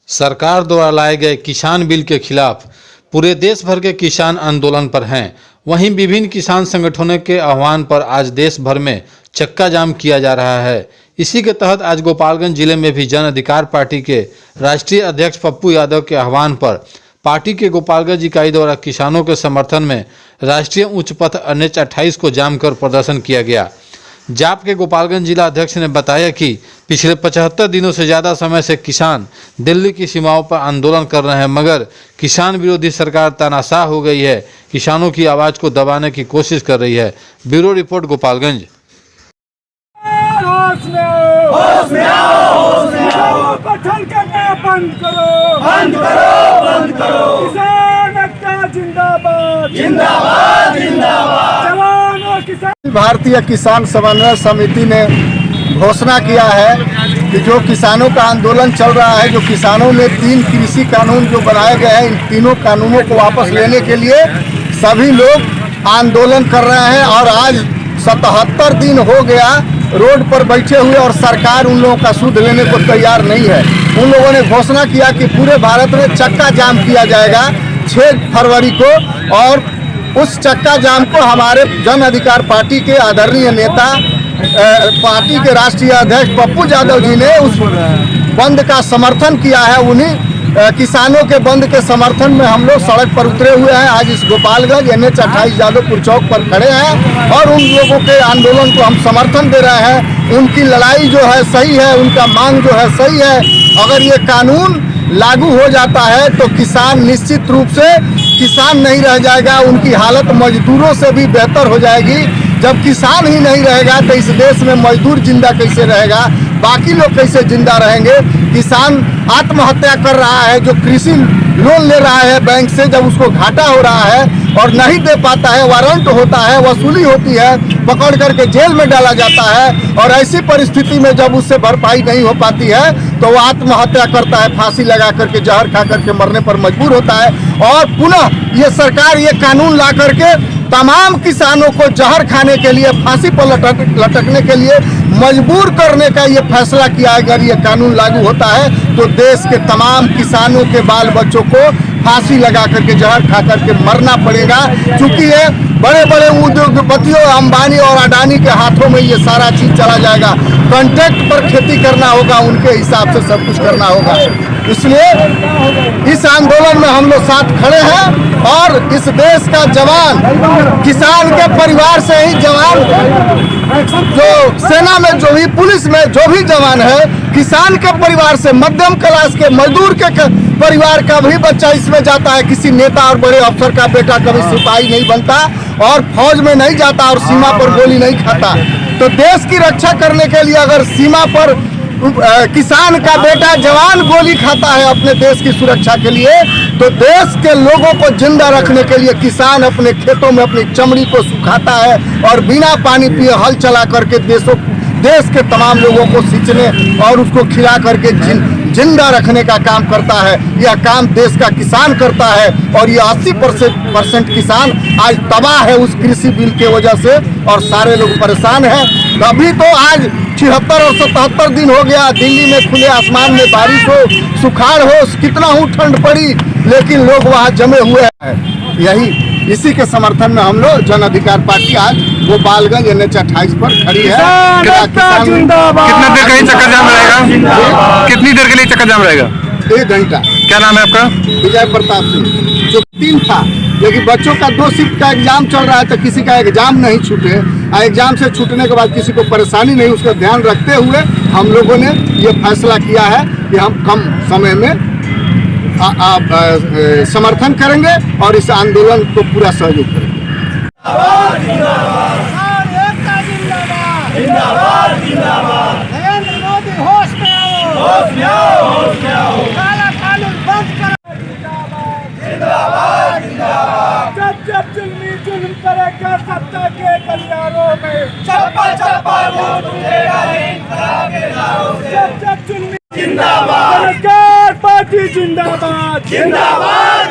सरकार द्वारा लाए गए किसान बिल के खिलाफ पूरे देश भर के किसान आंदोलन पर हैं। वहीं विभिन्न किसान संगठनों के आह्वान पर आज देश भर में चक्का जाम किया जा रहा है। इसी के तहत आज गोपालगंज जिले में भी जन अधिकार पार्टी के राष्ट्रीय अध्यक्ष पप्पू यादव के आह्वान पर पार्टी के गोपालगंज इकाई द्वारा किसानों के समर्थन में राष्ट्रीय उच्च पथ NH 28 को जाम कर प्रदर्शन किया गया। जाप के गोपालगंज जिला अध्यक्ष ने बताया कि पिछले 75 दिनों से ज़्यादा समय से किसान दिल्ली की सीमाओं पर आंदोलन कर रहे हैं, मगर किसान विरोधी सरकार तानाशाह हो गई है, किसानों की आवाज़ को दबाने की कोशिश कर रही है। Bureau report Gopalganj. पठन करना बंद करो, बंद करो, बंद करो। किसान एकता जिंदाबाद, जिंदाबाद, जिंदाबाद। जवान और किसान। भारतीय किसान समन्वय समिति ने घोषणा किया है कि जो किसानों का आंदोलन चल रहा है, जो किसानों ने 3 कृषि कानून जो बनाए गए हैं, इन तीनों कानूनों को वापस लेने के लिए सभी लोग आंदोलन कर रहे हैं। और आज 77 दिन हो गया रोड पर बैठे हुए और सरकार उन लोगों का सूद लेने को तैयार नहीं है। उन लोगों ने घोषणा किया कि पूरे भारत में चक्का जाम किया जाएगा 6 फरवरी को, और उस चक्का जाम को हमारे जन अधिकार पार्टी के आदरणीय नेता पार्टी के राष्ट्रीय अध्यक्ष पप्पू यादव जी ने उस बंद का समर्थन किया है। उन्हीं किसानों के बंद के समर्थन में हम लोग सड़क पर उतरे हुए हैं। आज इस गोपालगंज NH 28 यादवपुर चौक पर खड़े हैं और उन लोगों के आंदोलन को हम समर्थन दे रहे हैं। उनकी लड़ाई जो है सही है, उनका मांग जो है सही है। अगर ये कानून लागू हो जाता है तो किसान निश्चित रूप से किसान नहीं रह जाएगा, उनकी हालत मजदूरों से भी बेहतर हो जाएगी। जब किसान ही नहीं रहेगा तो इस देश में मजदूर जिंदा कैसे रहेगा, बाकी लोग कैसे जिंदा रहेंगे। किसान आत्महत्या कर रहा है, जो कृषि लोन ले रहा है बैंक से, जब उसको घाटा हो रहा है और नहीं दे पाता है, वारंट होता है, वसूली होती है, पकड़ करके जेल में डाला जाता है। और ऐसी परिस्थिति में जब उससे भरपाई नहीं हो पाती है तो वो आत्महत्या करता है, फांसी लगा करके जहर खा करके मरने पर मजबूर होता है। और पुनः ये सरकार ये कानून ला करके तमाम किसानों को जहर खाने के लिए, फांसी पर लटकने के लिए मजबूर करने का ये फैसला किया है। अगर ये कानून लागू होता है तो देश के तमाम किसानों के बाल बच्चों को फांसी लगा करके जहर खा करके मरना पड़ेगा। चूंकि ये बड़े बड़े उद्योगपतियों अंबानी और अडानी के हाथों में ये सारा चीज चला जाएगा। कॉन्ट्रैक्ट पर खेती करना होगा, उनके हिसाब से सब कुछ करना होगा। इसलिए इस आंदोलन में हम लोग साथ खड़े हैं और इस देश का जवान, किसान के परिवार से ही जवान, जो सेना में जो भी, पुलिस में जो भी जवान है, किसान के परिवार से, मध्यम क्लास के मजदूर के परिवार का भी बच्चा इसमें जाता है। किसी नेता और बड़े अफसर का बेटा कभी सिपाही नहीं बनता और फौज में नहीं जाता और सीमा पर गोली नहीं खाता। तो देश की रक्षा करने के लिए अगर सीमा पर किसान का बेटा जवान गोली खाता है अपने देश की सुरक्षा के लिए, तो देश के लोगों को जिंदा रखने के लिए किसान अपने खेतों में अपनी चमड़ी को सुखाता है और बिना पानी पिए हल चला करके देश के तमाम लोगों को सींचने और उसको खिला करके जिंदा रखने का काम करता है। यह काम देश का किसान करता है और ये 80% किसान आज तबाह है उस कृषि बिल के वजह से और सारे लोग परेशान हैं। अभी तो आज 76 और 77 दिन हो गया दिल्ली में खुले आसमान में बारिश हो, सुखाड़ हो, कितना ही ठंड पड़ी, लेकिन लोग वहाँ जमे हुए हैं। इसी के समर्थन में हम लोग जन अधिकार पार्टी आज गोपालगंज NH 28 पर खड़ी है। कितनी देर के लिए चक्का जाम रहेगा? कितनी देर के लिए चक्का जाम रहेगा? 1 घंटा। क्या नाम है आपका? विजय प्रताप सिंह। जो 3 था, लेकिन बच्चों का 2 शिफ्ट का एग्जाम चल रहा है तो किसी का एग्जाम नहीं छूटे। एग्जाम से छूटने के बाद किसी को परेशानी नहीं, उसका ध्यान रखते हुए हम लोगों ने ये फैसला किया है कि हम कम समय में समर्थन करेंगे और इस आंदोलन को पूरा सहयोग करेंगे। नरेंद्र मोदी होश में आओ, होश में आओ, होश में आओ। काला कानून बंद करो, जिंदाबाद, जिंदाबाद। जब जुल्म करेगा सत्ता के गलियारों में, चप्पल चप्पल वोट उठेगा इंकलाब के नारों से। जब जुल्म, जिंदाबाद। पार्टी जिंदाबाद, जिंदाबाद।